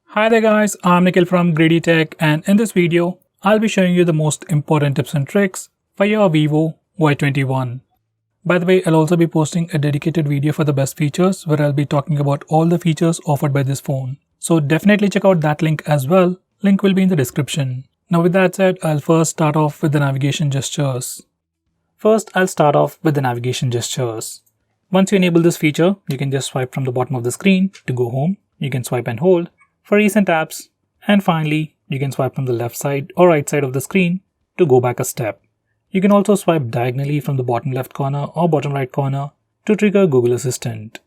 Hi there guys, I'm Nikhil from GreedyTech, and in this video, I'll be showing you the most important tips and tricks for your Vivo Y21. By the way, I'll also be posting a dedicated video for the best features where I'll be talking about all the features offered by this phone. So definitely check out that link as well. Link will be in the description. Now with that said, I'll first start off with the navigation gestures. First, I'll start off with the navigation gestures. Once you enable this feature, you can just swipe from the bottom of the screen to go home. You can swipe and hold for recent apps, and finally, you can swipe from the left side or right side of the screen to go back a step. You can also swipe diagonally from the bottom left corner or bottom right corner to trigger Google Assistant.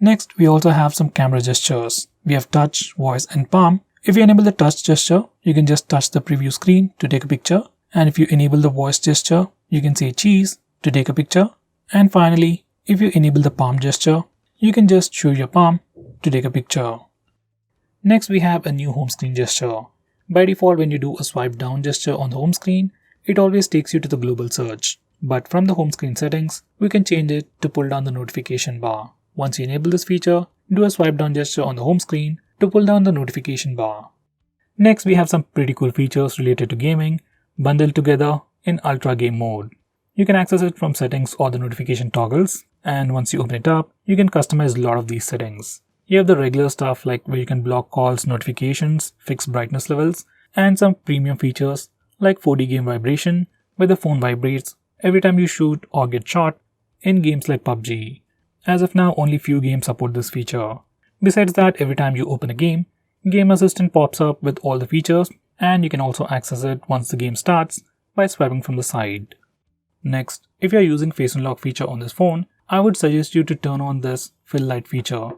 Next, we also have some camera gestures. We have touch, voice, and palm. If you enable the touch gesture, you can just touch the preview screen to take a picture. And if you enable the voice gesture, you can say cheese to take a picture. And finally, if you enable the palm gesture, you can just show your palm to take a picture. Next, we have a new home screen gesture. By default, when you do a swipe down gesture on the home screen, it always takes you to the global search. But from the home screen settings, we can change it to pull down the notification bar. Once you enable this feature, do a swipe down gesture on the home screen to pull down the notification bar. Next, we have some pretty cool features related to gaming, bundled together in Ultra Game mode. You can access it from settings or the notification toggles, and once you open it up, you can customize a lot of these settings. You have the regular stuff like where you can block calls, notifications, fix brightness levels, and some premium features like 4D game vibration, where the phone vibrates every time you shoot or get shot in games like PUBG. As of now, only few games support this feature. Besides that, every time you open a game, Game Assistant pops up with all the features, and you can also access it once the game starts by swiping from the side. Next, if you are using Face Unlock feature on this phone, I would suggest you to turn on this Fill Light feature.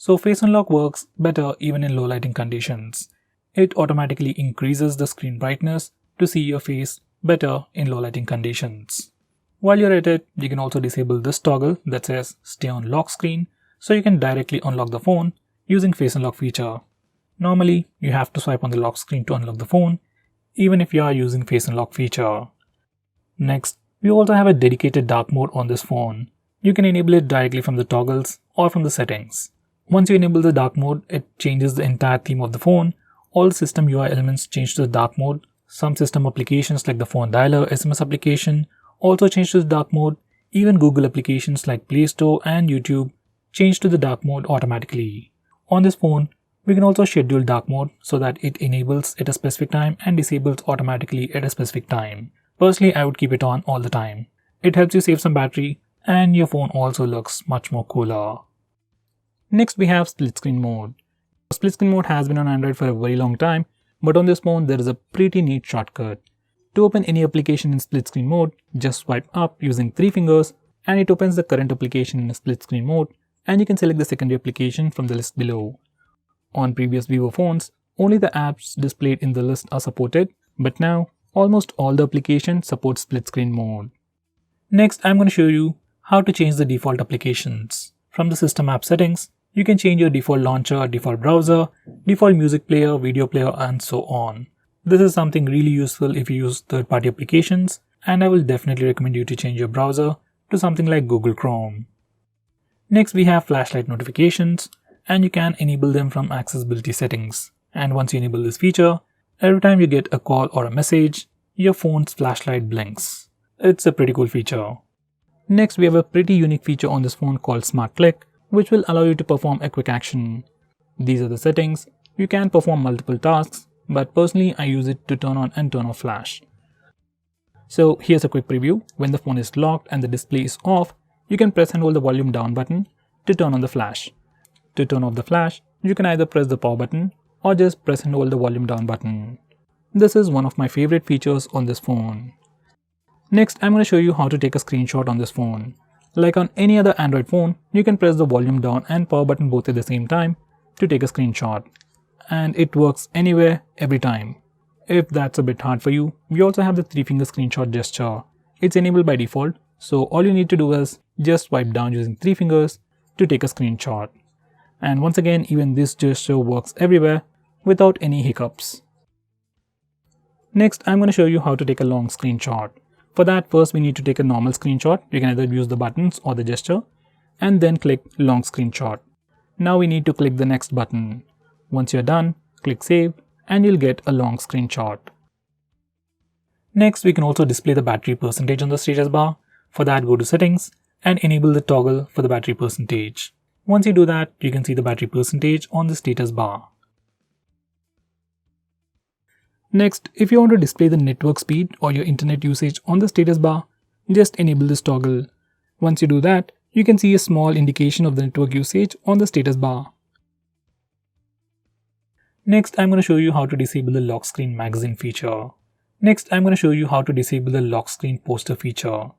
So Face Unlock works better even in low lighting conditions. It automatically increases the screen brightness to see your face better in low lighting conditions. While you're at it, you can also disable this toggle that says Stay on Lock Screen, so you can directly unlock the phone using Face Unlock feature. Normally, you have to swipe on the lock screen to unlock the phone, even if you are using Face Unlock feature. Next, we also have a dedicated dark mode on this phone. You can enable it directly from the toggles or from the settings. Once you enable the dark mode, it changes the entire theme of the phone. All system UI elements change to the dark mode. Some system applications like the phone dialer, SMS application also change to the dark mode. Even Google applications like Play Store and YouTube change to the dark mode automatically. On this phone, we can also schedule dark mode so that it enables at a specific time and disables automatically at a specific time. Personally, I would keep it on all the time. It helps you save some battery and your phone also looks much more cooler. Next, we have split screen mode. Split screen mode has been on Android for a very long time, but on this phone there is a pretty neat shortcut. To open any application in split screen mode, just swipe up using 3 fingers and it opens the current application in a split screen mode, and you can select the secondary application from the list below. On previous Vivo phones, only the apps displayed in the list are supported, but now almost all the applications support split screen mode. Next, I'm going to show you how to change the default applications. From the system app settings, you can change your default launcher, default browser, default music player, video player, and so on. This is something really useful if you use third-party applications, and I will definitely recommend you to change your browser to something like Google Chrome. Next, we have flashlight notifications, and you can enable them from accessibility settings. And once you enable this feature, every time you get a call or a message, your phone's flashlight blinks. It's a pretty cool feature. Next, we have a pretty unique feature on this phone called Smart Click, which will allow you to perform a quick action. These are the settings. You can perform multiple tasks, but personally I use it to turn on and turn off flash. So here's a quick preview. When the phone is locked and the display is off, you can press and hold the volume down button to turn on the flash. To turn off the flash, you can either press the power button or just press and hold the volume down button. This is one of my favorite features on this phone. Next, I'm going to show you how to take a screenshot on this phone. Like on any other Android phone, you can press the volume down and power button both at the same time to take a screenshot. And it works anywhere, every time. If that's a bit hard for you, we also have the 3-finger screenshot gesture. It's enabled by default, so all you need to do is just swipe down using 3 fingers to take a screenshot. And once again, even this gesture works everywhere without any hiccups. Next, I'm going to show you how to take a long screenshot. For that, first we need to take a normal screenshot. You can either use the buttons or the gesture, and then click long screenshot. Now we need to click the next button. Once you're done, click save, and you'll get a long screenshot. Next, we can also display the battery percentage on the status bar. For that, go to settings and enable the toggle for the battery percentage. Once you do that, you can see the battery percentage on the status bar. Next, if you want to display the network speed or your internet usage on the status bar, just enable this toggle. Once you do that, you can see a small indication of the network usage on the status bar. Next, I'm going to show you how to disable the lock screen magazine feature. Next, I'm going to show you how to disable the lock screen poster feature.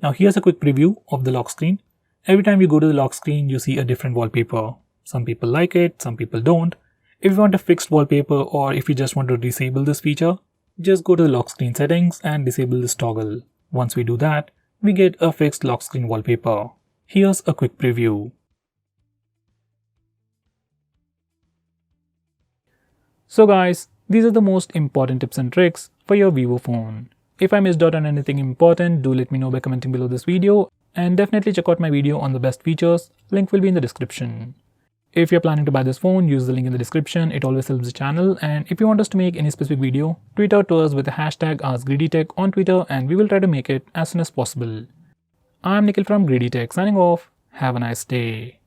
Now here's a quick preview of the lock screen. Every time you go to the lock screen, you see a different wallpaper. Some people like it, some people don't. If you want a fixed wallpaper or if you just want to disable this feature, just go to the lock screen settings and disable this toggle. Once we do that, we get a fixed lock screen wallpaper. Here's a quick preview. So guys, these are the most important tips and tricks for your Vivo phone. If I missed out on anything important, do let me know by commenting below this video, and definitely check out my video on the best features. Link will be in the description. If you're planning to buy this phone, use the link in the description. It always helps the channel. And if you want us to make any specific video, tweet out to us with the hashtag AskGreedyTech on Twitter and we will try to make it as soon as possible. I'm Nikhil from GreedyTech signing off. Have a nice day.